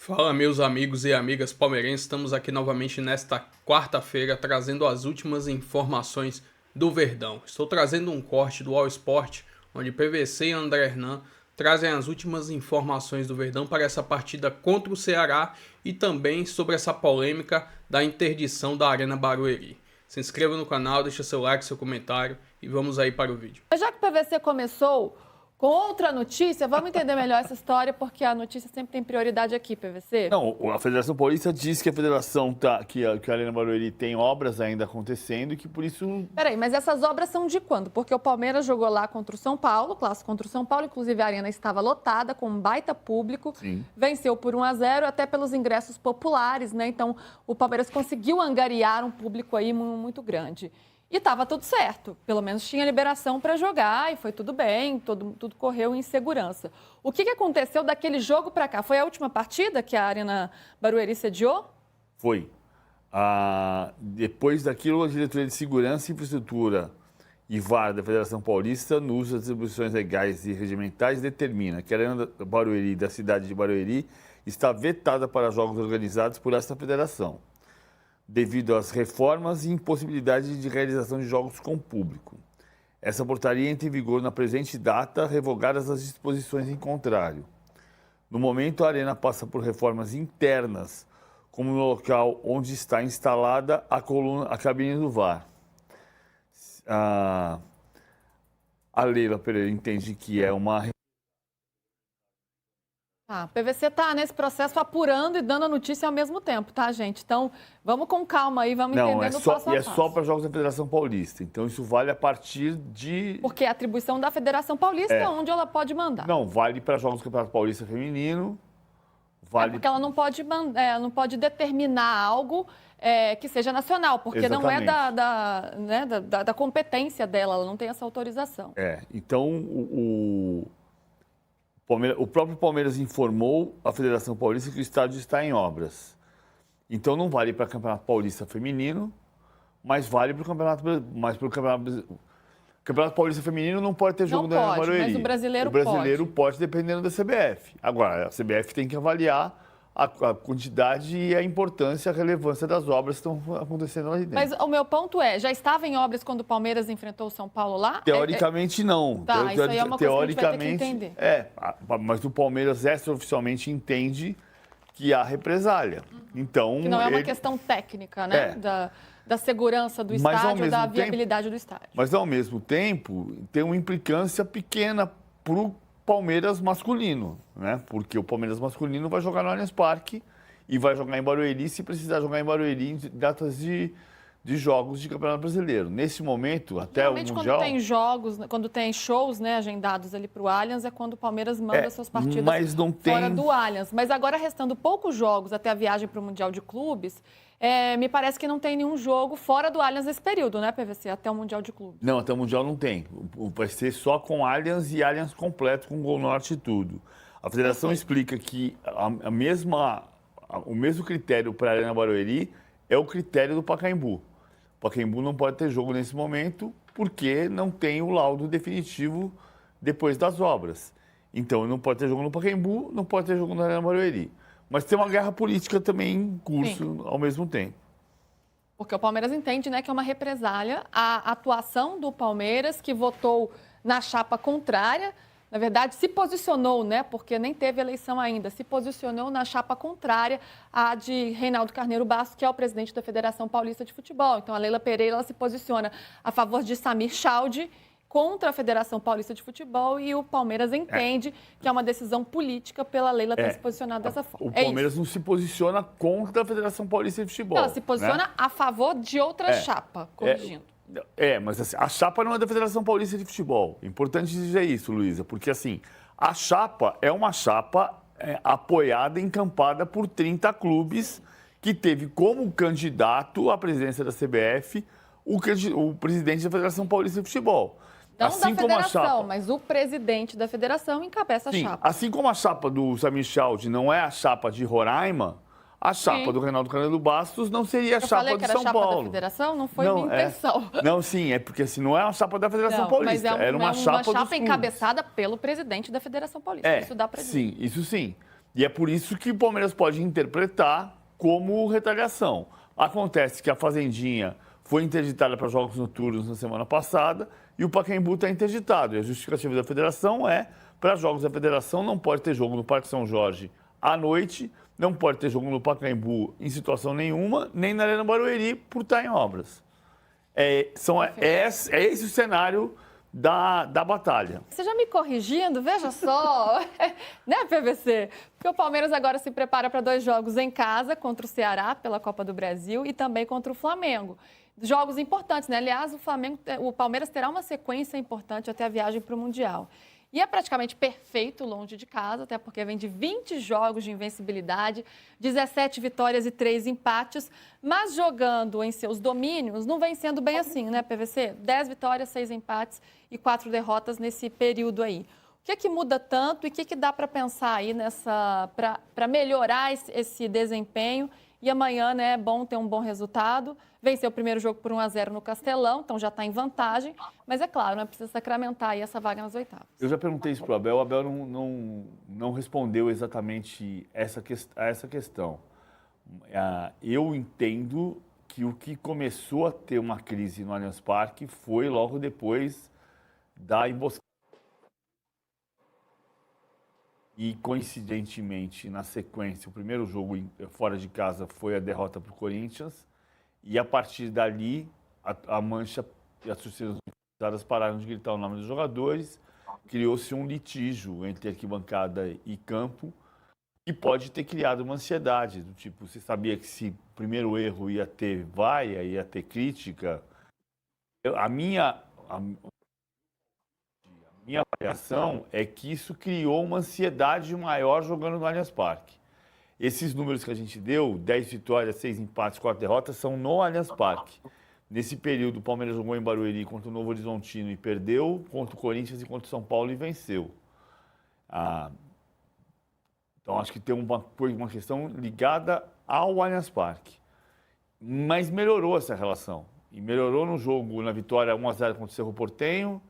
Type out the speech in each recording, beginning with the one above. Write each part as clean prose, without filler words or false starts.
Fala, meus amigos e amigas palmeirenses, estamos aqui novamente nesta quarta-feira trazendo as últimas informações do Verdão. Estou trazendo um corte do All Sport, onde PVC e André Hernan trazem as últimas informações do Verdão para essa partida contra o Ceará e também sobre essa polêmica da interdição da Arena Barueri. Se inscreva no canal, deixa seu like, seu comentário e vamos aí para o vídeo. Já que o PVC começou com outra notícia, vamos entender melhor essa história, porque a notícia sempre tem prioridade aqui, PVC. Não, a Federação Paulista diz que a federação que a Arena Barueri tem obras ainda acontecendo e que por isso... Peraí, mas essas obras são de quando? Porque o Palmeiras jogou lá contra o São Paulo, clássico contra o São Paulo, inclusive a arena estava lotada, com um baita público, Sim. Venceu por 1-0, até pelos ingressos populares, né? Então, o Palmeiras conseguiu angariar um público aí muito grande. E estava tudo certo, pelo menos tinha liberação para jogar e foi tudo bem, tudo correu em segurança. O que aconteceu daquele jogo para cá? Foi a última partida que a Arena Barueri sediou? Foi. Depois daquilo, a Diretoria de Segurança e Infraestrutura e VAR da Federação Paulista, no uso das atribuições legais e regimentais, determina que a Arena Barueri, da cidade de Barueri, está vetada para jogos organizados por esta federação, devido às reformas e impossibilidade de realização de jogos com público. Essa portaria entra em vigor na presente data, revogadas as disposições em contrário. No momento, a arena passa por reformas internas, como no local onde está instalada a cabine do VAR. A Leila Pereira entende que é uma... A PVC está nesse processo apurando e dando a notícia ao mesmo tempo, tá, gente? Então, vamos com calma aí, vamos entendendo o passo a passo. E é só para jogos da Federação Paulista. Então, isso vale a partir de... Porque é a atribuição da Federação Paulista, onde ela pode mandar. Não, vale para jogos do Campeonato Paulista Feminino. Vale... porque ela não pode determinar algo que seja nacional, porque Exatamente. Não é da competência dela, ela não tem essa autorização. Então, o próprio Palmeiras informou à Federação Paulista que o estádio está em obras. Então, não vale para o Campeonato Paulista Feminino, mas vale para o Campeonato Brasileiro. O Campeonato Paulista Feminino não pode ter jogo da Arena Barueri. Mas o brasileiro pode, dependendo da CBF. Agora, a CBF tem que avaliar a quantidade e a importância, a relevância das obras que estão acontecendo lá dentro. Mas o meu ponto já estava em obras quando o Palmeiras enfrentou o São Paulo lá? Teoricamente, não. Tá, isso aí é uma coisa que a gente vai ter que entender. Mas o Palmeiras extraoficialmente entende que há represália. Então, que não é uma questão técnica, né? Da segurança do estádio, da viabilidade do estádio. Mas, ao mesmo tempo, tem uma implicância pequena para o Palmeiras masculino, né? Porque o Palmeiras masculino vai jogar no Allianz Parque e vai jogar em Barueri, se precisar jogar em Barueri em datas de jogos de Campeonato Brasileiro. Nesse momento, até o Mundial... quando tem jogos, quando tem shows, né, agendados ali para o Allianz, é quando o Palmeiras manda suas partidas fora do Allianz. Mas agora, restando poucos jogos até a viagem para o Mundial de Clubes, me parece que não tem nenhum jogo fora do Allianz nesse período, né, PVC? Até o Mundial de Clubes. Não, até o Mundial não tem. Vai ser só com Allianz e Allianz completo, com Gol Norte e tudo. A federação explica que o mesmo critério para a Arena Barueri é o critério do Pacaembu. O Pacaembu não pode ter jogo nesse momento porque não tem o laudo definitivo depois das obras. Então, não pode ter jogo no Pacaembu, não pode ter jogo na Arena Barueri. Mas tem uma guerra política também em curso ao mesmo tempo. Porque o Palmeiras entende, né, que é uma represália à atuação do Palmeiras, que votou na chapa contrária. Na verdade, se posicionou, né, porque nem teve eleição ainda, se posicionou na chapa contrária à de Reinaldo Carneiro Bastos, que é o presidente da Federação Paulista de Futebol. Então, a Leila Pereira ela se posiciona a favor de Samir Chaldi contra a Federação Paulista de Futebol e o Palmeiras entende que é uma decisão política pela Leila ter se posicionado dessa forma. O Palmeiras não se posiciona contra a Federação Paulista de Futebol. Ela se posiciona a favor de outra chapa, corrigindo. Mas assim, a chapa não é da Federação Paulista de Futebol. É importante dizer isso, Luísa, porque assim, a chapa é uma chapa apoiada, encampada por 30 clubes, que teve como candidato à presidência da CBF o presidente da Federação Paulista de Futebol. Não assim da federação, mas o presidente da federação encabeça a chapa. Assim como a chapa do Samir Chaldi não é a chapa de Roraima, a chapa do Reinaldo Carneiro Bastos não seria a chapa de São Paulo. Eu falei que era a chapa da federação, não foi minha intenção. Não, sim, é porque assim, não é uma chapa da Federação Paulista, mas era uma chapa encabeçada pelo presidente da Federação Paulista, isso dá para dizer. Sim, isso sim. E é por isso que o Palmeiras pode interpretar como retaliação. Acontece que a Fazendinha foi interditada para jogos noturnos na semana passada e o Pacaembu está interditado. E a justificativa da federação é, para jogos da federação, não pode ter jogo no Parque São Jorge à noite, não pode ter jogo no Pacaembu em situação nenhuma, nem na Arena Barueri por estar em obras. É esse o cenário da batalha. Você já me corrigindo, veja só, né, PVC? Porque o Palmeiras agora se prepara para 2 jogos em casa, contra o Ceará, pela Copa do Brasil, e também contra o Flamengo. Jogos importantes, né? Aliás, o Palmeiras terá uma sequência importante até a viagem para o Mundial. E é praticamente perfeito longe de casa, até porque vem de 20 jogos de invencibilidade, 17 vitórias e 3 empates, mas jogando em seus domínios não vem sendo bem assim, né, PVC? 10 vitórias, 6 empates e 4 derrotas nesse período aí. O que muda tanto e o que dá para pensar aí para melhorar esse desempenho? E amanhã, né, é bom ter um bom resultado. Venceu o primeiro jogo por 1-0 no Castelão, então já está em vantagem. Mas é claro, né, precisa sacramentar aí essa vaga nas oitavas. Eu já perguntei isso para o Abel. O Abel não respondeu exatamente a essa questão. Eu entendo que o que começou a ter uma crise no Allianz Parque foi logo depois da emboscada. E, coincidentemente, na sequência, o primeiro jogo fora de casa foi a derrota para o Corinthians. E, a partir dali, a Mancha e as torcidas pararam de gritar o nome dos jogadores. Criou-se um litígio entre arquibancada e campo e pode ter criado uma ansiedade. Do tipo, você sabia que se o primeiro erro ia ter vaia, ia ter crítica. A minha avaliação é que isso criou uma ansiedade maior jogando no Allianz Parque. Esses números que a gente deu, 10 vitórias, 6 empates, 4 derrotas, são no Allianz Parque. Nesse período, o Palmeiras jogou em Barueri contra o Novo Horizontino e perdeu, contra o Corinthians e contra o São Paulo e venceu. Então, acho que tem uma questão ligada ao Allianz Parque. Mas melhorou essa relação. E melhorou no jogo, na vitória 1-0 contra o Cerro Porteño,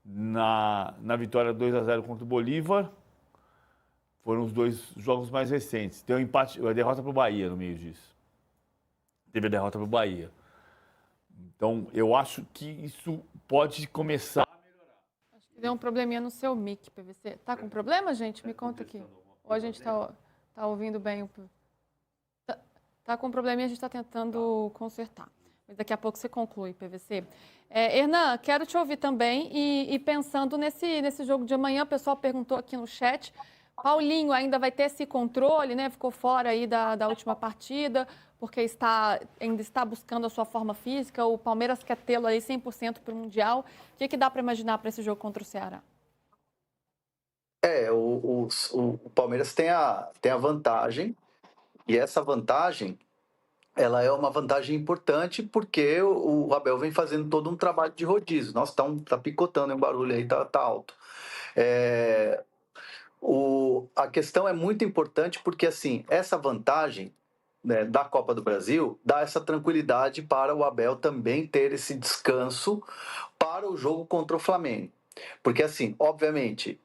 na vitória 2-0 contra o Bolívar. Foram os 2 jogos mais recentes. Tem um empate, a derrota para o Bahia no meio disso. Teve a derrota para o Bahia. Então, eu acho que isso pode começar a melhorar. Acho que deu um probleminha no seu mic, PVC. Tá com problema, gente? Me conta aqui. Ou a gente tá ouvindo bem? Tá com probleminha, a gente está tentando consertar. Mas daqui a pouco você conclui, PVC. Hernan, quero te ouvir também. E pensando nesse jogo de amanhã, o pessoal perguntou aqui no chat, Paulinho ainda vai ter esse controle, né? Ficou fora aí da última partida, porque ainda está buscando a sua forma física. O Palmeiras quer tê-lo aí 100% para o Mundial. O que dá para imaginar para esse jogo contra o Ceará? O Palmeiras tem a vantagem, e essa vantagem, ela é uma vantagem importante porque o Abel vem fazendo todo um trabalho de rodízio. Nossa, tá picotando, um barulho aí, tá alto. A questão é muito importante porque, assim, essa vantagem, né, da Copa do Brasil dá essa tranquilidade para o Abel também ter esse descanso para o jogo contra o Flamengo. Porque, assim, obviamente,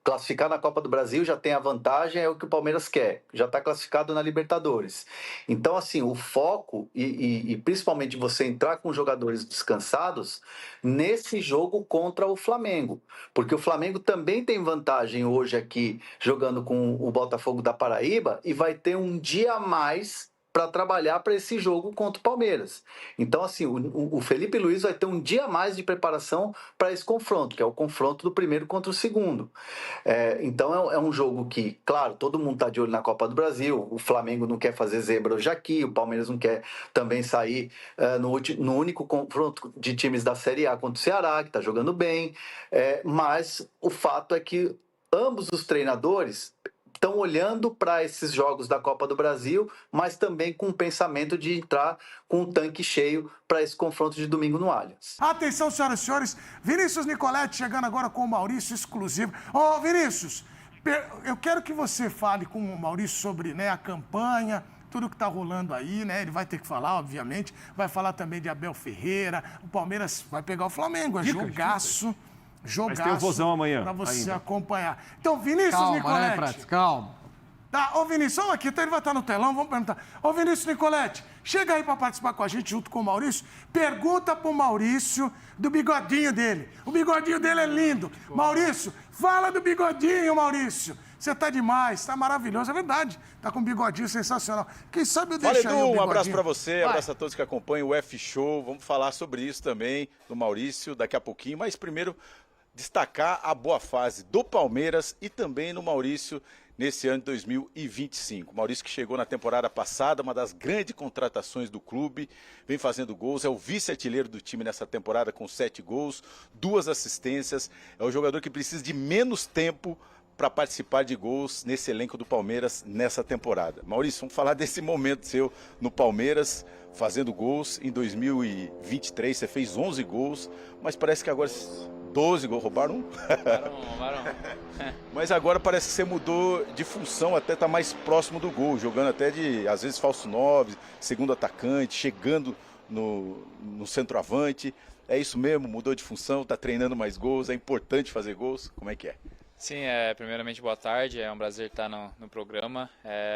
classificar na Copa do Brasil já tem a vantagem, é o que o Palmeiras quer, já está classificado na Libertadores. Então, assim, o foco e principalmente você entrar com jogadores descansados nesse jogo contra o Flamengo, porque o Flamengo também tem vantagem hoje aqui jogando com o Botafogo da Paraíba e vai ter um dia a mais para trabalhar para esse jogo contra o Palmeiras. Então, assim, o Felipe Luiz vai ter um dia a mais de preparação para esse confronto, que é o confronto do primeiro contra o segundo. Então, é um jogo que, claro, todo mundo está de olho na Copa do Brasil, o Flamengo não quer fazer zebra hoje aqui, o Palmeiras não quer também sair no único confronto de times da Série A contra o Ceará, que está jogando bem, mas o fato é que ambos os treinadores estão olhando para esses jogos da Copa do Brasil, mas também com o pensamento de entrar com o tanque cheio para esse confronto de domingo no Allianz. Atenção, senhoras e senhores, Vinícius Nicoletti chegando agora com o Maurício exclusivo. Ô, Vinícius, eu quero que você fale com o Maurício sobre, né, a campanha, tudo que está rolando aí, né? Ele vai ter que falar, obviamente, vai falar também de Abel Ferreira, o Palmeiras vai pegar o Flamengo, jogaço. Mas tem o Vozão amanhã. Para você ainda acompanhar. Então, Vinícius Nicoletti. Calma. Tá, ô Vinícius, olha aqui, então ele vai estar no telão, vamos perguntar. Ô Vinícius Nicoletti, chega aí para participar com a gente junto com o Maurício. Pergunta pro Maurício do bigodinho dele. O bigodinho dele é lindo. Maurício, fala do bigodinho, Maurício. Você tá demais, tá maravilhoso, é verdade. Tá com um bigodinho sensacional. Quem sabe eu deixo Fala, aí o Edu, um bigodinho. abraço para você, abraço a todos que acompanham o F-Show. Vamos falar sobre isso também, do Maurício, daqui a pouquinho. Mas primeiro, destacar a boa fase do Palmeiras e também no Maurício nesse ano de 2025. O Maurício que chegou na temporada passada, uma das grandes contratações do clube, vem fazendo gols, é o vice-artilheiro do time nessa temporada com 7 gols, 2 assistências, é o jogador que precisa de menos tempo para participar de gols nesse elenco do Palmeiras nessa temporada. Maurício, vamos falar desse momento seu no Palmeiras, fazendo gols. Em 2023 você fez 11 gols, mas parece que agora 12 gols, roubaram um? Roubaram. Mas agora parece que você mudou de função, até tá mais próximo do gol, jogando até de, às vezes, falso 9, segundo atacante, chegando no centroavante. É isso mesmo? Mudou de função, tá treinando mais gols, é importante fazer gols? Como é que é? Sim, primeiramente boa tarde, é um prazer estar no programa.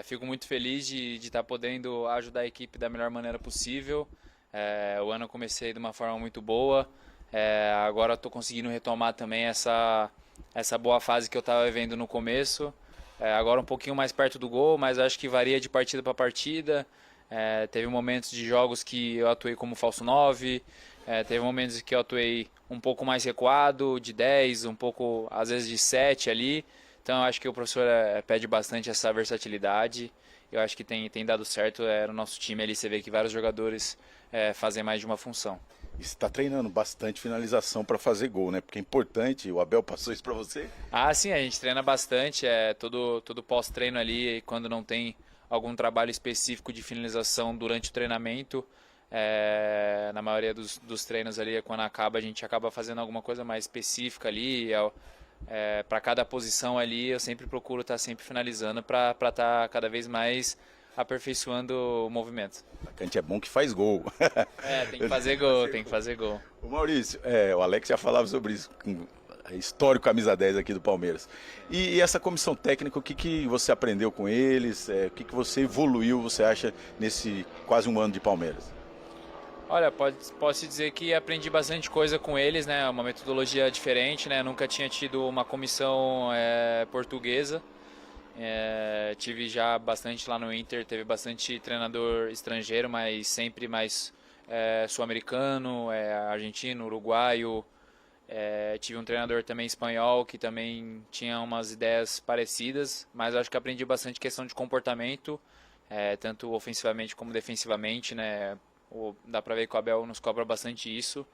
Fico muito feliz de estar podendo ajudar a equipe da melhor maneira possível. O ano eu comecei de uma forma muito boa, agora estou conseguindo retomar também essa boa fase que eu estava vivendo no começo. Agora um pouquinho mais perto do gol, mas acho que varia de partida para partida. Teve momentos de jogos que eu atuei como falso 9, teve momentos que eu atuei um pouco mais recuado, de 10, um pouco às vezes de 7 ali. Então eu acho que o professor pede bastante essa versatilidade. Eu acho que tem dado certo no nosso time ali, você vê que vários jogadores fazem mais de uma função. E você está treinando bastante finalização para fazer gol, né? Porque é importante, o Abel passou isso para você? Ah, sim, a gente treina bastante, todo pós-treino ali, quando não tem algum trabalho específico de finalização durante o treinamento. Na maioria dos treinos ali, quando acaba, a gente acaba fazendo alguma coisa mais específica ali. Para cada posição ali, eu sempre procuro estar sempre finalizando para estar cada vez mais aperfeiçoando o movimento. O atacante é bom que faz gol. Tem que fazer gol, tem que fazer gol. O Maurício, o Alex já falava sobre isso, histórico camisa 10 aqui do Palmeiras. E essa comissão técnica, o que você aprendeu com eles? O que você evoluiu, você acha, nesse quase um ano de Palmeiras? Olha, posso dizer que aprendi bastante coisa com eles, né? Uma metodologia diferente, né? Nunca tinha tido uma comissão portuguesa. Tive já bastante lá no Inter, teve bastante treinador estrangeiro, mas sempre mais sul-americano, argentino, uruguaio. Tive um treinador também espanhol que também tinha umas ideias parecidas, mas acho que aprendi bastante questão de comportamento, tanto ofensivamente como defensivamente, né? Dá pra ver que o Abel nos cobra bastante isso,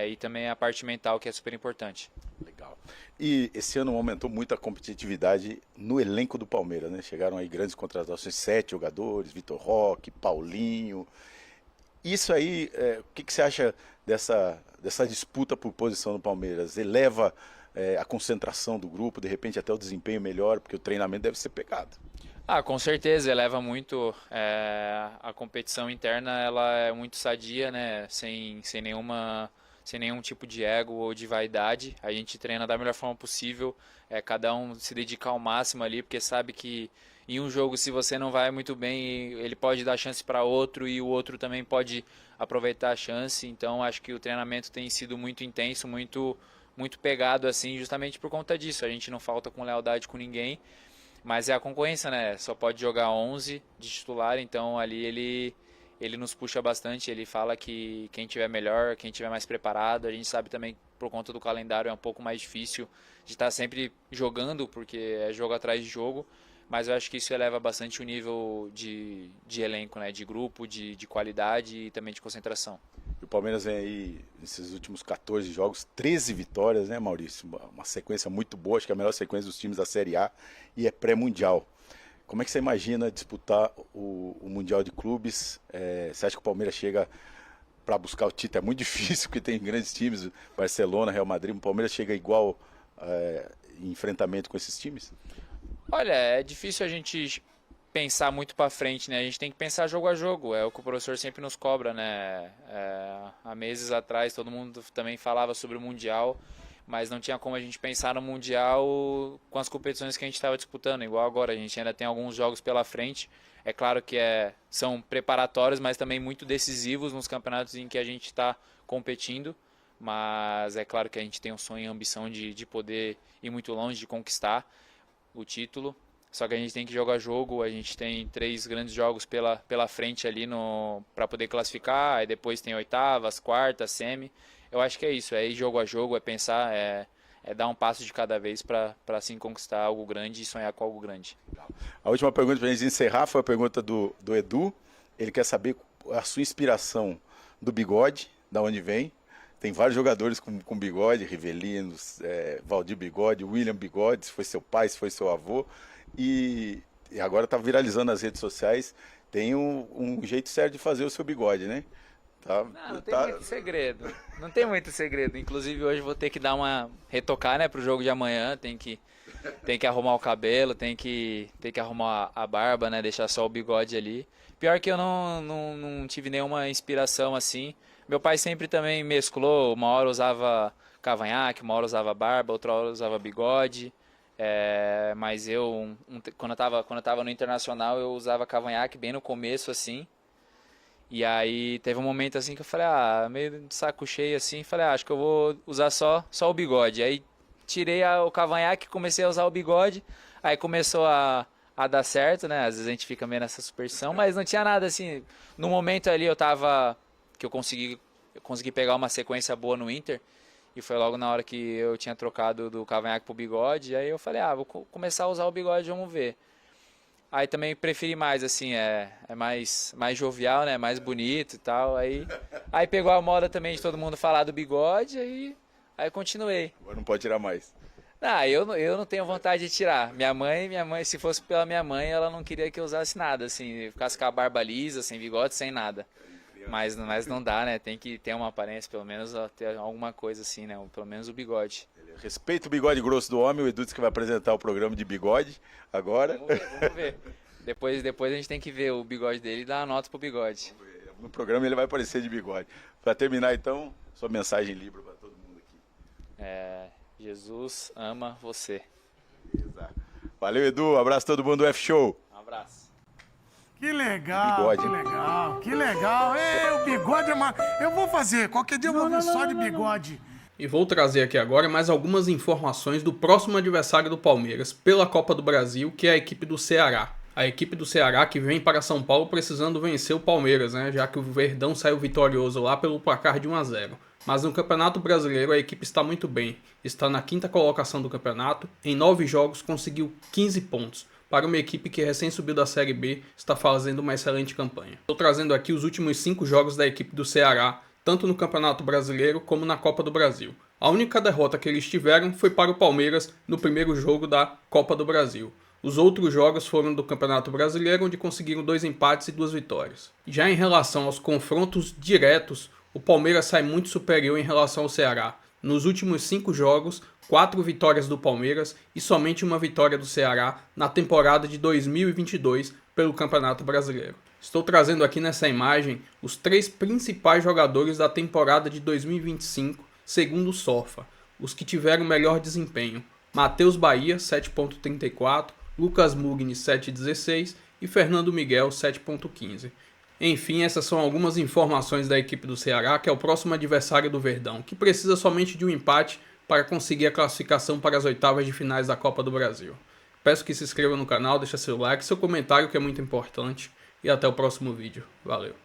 e também a parte mental, que é super importante. Legal. E esse ano aumentou muito a competitividade no elenco do Palmeiras, né? Chegaram aí grandes contratações, 7 jogadores, Vitor Roque, Paulinho. Isso aí, o que você acha dessa disputa por posição no Palmeiras? Eleva a concentração do grupo, de repente até o desempenho melhor, porque o treinamento deve ser pegado. Com certeza, eleva muito. A competição interna, ela é muito sadia, né? Sem nenhum tipo de ego ou de vaidade. A gente treina da melhor forma possível, cada um se dedicar ao máximo ali, porque sabe que em um jogo, se você não vai muito bem, ele pode dar chance para outro e o outro também pode aproveitar a chance. Então acho que o treinamento tem sido muito intenso, muito pegado assim, justamente por conta disso. A gente não falta com lealdade com ninguém, mas é a concorrência, né? Só pode jogar 11 de titular, então ali ele nos puxa bastante. Ele fala que quem tiver melhor, quem tiver mais preparado. A gente sabe também que por conta do calendário é um pouco mais difícil de estar sempre jogando, porque é jogo atrás de jogo. Mas eu acho que isso eleva bastante o nível de elenco, né? De grupo, de qualidade e também de concentração. E o Palmeiras vem aí, nesses últimos 14 jogos, 13 vitórias, né, Maurício? Uma sequência muito boa, acho que é a melhor sequência dos times da Série A, e é pré-mundial. Como é que você imagina disputar o Mundial de Clubes? Você acha que o Palmeiras chega para buscar o título? É muito difícil, porque tem grandes times, Barcelona, Real Madrid. O Palmeiras chega igual em enfrentamento com esses times? Olha, é difícil a gente pensar muito para frente, né? A gente tem que pensar jogo a jogo, é o que o professor sempre nos cobra, né? Há meses atrás todo mundo também falava sobre o Mundial, mas não tinha como a gente pensar no Mundial com as competições que a gente estava disputando, igual agora. A gente ainda tem alguns jogos pela frente. É claro que são preparatórios, mas também muito decisivos nos campeonatos em que a gente está competindo. Mas é claro que a gente tem um sonho e ambição de poder ir muito longe, de conquistar o título. Só que a gente tem que jogar jogo, a gente tem 3 grandes jogos pela frente ali para poder classificar, aí depois tem oitavas, quartas, semi. Eu acho que é isso, é ir jogo a jogo, é pensar, é dar um passo de cada vez para assim conquistar algo grande e sonhar com algo grande. A última pergunta para a gente encerrar foi a pergunta do Edu. Ele quer saber a sua inspiração do bigode, da onde vem. Tem vários jogadores com bigode, Rivelino, Valdir Bigode, William Bigode, se foi seu pai, se foi seu avô. E agora está viralizando nas redes sociais. Tem um jeito certo de fazer o seu bigode, né? Não tem muito segredo. Não tem muito segredo. Inclusive hoje vou ter que dar uma retocar, né, pro jogo de amanhã. Tem que arrumar o cabelo, tem que arrumar a barba, né, deixar só o bigode ali. Pior que eu não tive nenhuma inspiração assim. Meu pai sempre também mesclou. Uma hora usava cavanhaque, uma hora usava barba, outra hora usava bigode. Mas eu quando eu tava no Internacional eu usava cavanhaque bem no começo assim. E aí teve um momento assim que eu falei, meio de saco cheio assim, falei, acho que eu vou usar só o bigode. Aí tirei o cavanhaque, comecei a usar o bigode, aí começou a dar certo, né? Às vezes a gente fica meio nessa superstição, mas não tinha nada assim. No momento ali eu consegui pegar uma sequência boa no Inter, e foi logo na hora que eu tinha trocado do cavanhaque pro bigode, aí eu falei, vou começar a usar o bigode, vamos ver. Aí também preferi mais, assim, é mais jovial, né? Mais bonito e tal. Aí pegou a moda também de todo mundo falar do bigode, aí continuei. Agora não pode tirar mais. Eu não tenho vontade de tirar. Minha mãe, se fosse pela minha mãe, ela não queria que eu usasse nada, assim, ficasse com a barba lisa, sem bigode, sem nada. Mas não dá, né? Tem que ter uma aparência, pelo menos ter alguma coisa assim, né? Pelo menos o bigode. Respeita o bigode grosso do homem, o Edu disse que vai apresentar o programa de bigode agora. Vamos ver. Depois a gente tem que ver o bigode dele e dar uma nota pro bigode. No programa ele vai aparecer de bigode. Para terminar então, sua mensagem livre para todo mundo aqui. Jesus ama você. Beleza. Valeu, Edu. Abraço a todo mundo do F-Show. Um abraço. Que legal, Bigode. que legal, que legal. O bigode é uma... Eu vou fazer, qualquer dia eu vou vir só de bigode. E vou trazer aqui agora mais algumas informações do próximo adversário do Palmeiras pela Copa do Brasil, que é a equipe do Ceará. A equipe do Ceará que vem para São Paulo precisando vencer o Palmeiras, né? Já que o Verdão saiu vitorioso lá pelo placar de 1-0. Mas no Campeonato Brasileiro a equipe está muito bem. Está na 5ª colocação do campeonato, em 9 jogos conseguiu 15 pontos. Para uma equipe que recém subiu da Série B, está fazendo uma excelente campanha. Estou trazendo aqui os últimos 5 jogos da equipe do Ceará, tanto no Campeonato Brasileiro como na Copa do Brasil. A única derrota que eles tiveram foi para o Palmeiras no primeiro jogo da Copa do Brasil. Os outros jogos foram do Campeonato Brasileiro, onde conseguiram 2 empates e 2 vitórias. Já em relação aos confrontos diretos, o Palmeiras sai muito superior em relação ao Ceará. Nos últimos 5 jogos, 4 vitórias do Palmeiras e somente 1 vitória do Ceará na temporada de 2022 pelo Campeonato Brasileiro. Estou trazendo aqui nessa imagem os 3 principais jogadores da temporada de 2025, segundo o Sorfa, os que tiveram melhor desempenho. Matheus Bahia, 7.34, Lucas Mugni, 7.16 e Fernando Miguel, 7.15. Enfim, essas são algumas informações da equipe do Ceará, que é o próximo adversário do Verdão, que precisa somente de um empate para conseguir a classificação para as oitavas de finais da Copa do Brasil. Peço que se inscreva no canal, deixe seu like, seu comentário que é muito importante e até o próximo vídeo. Valeu!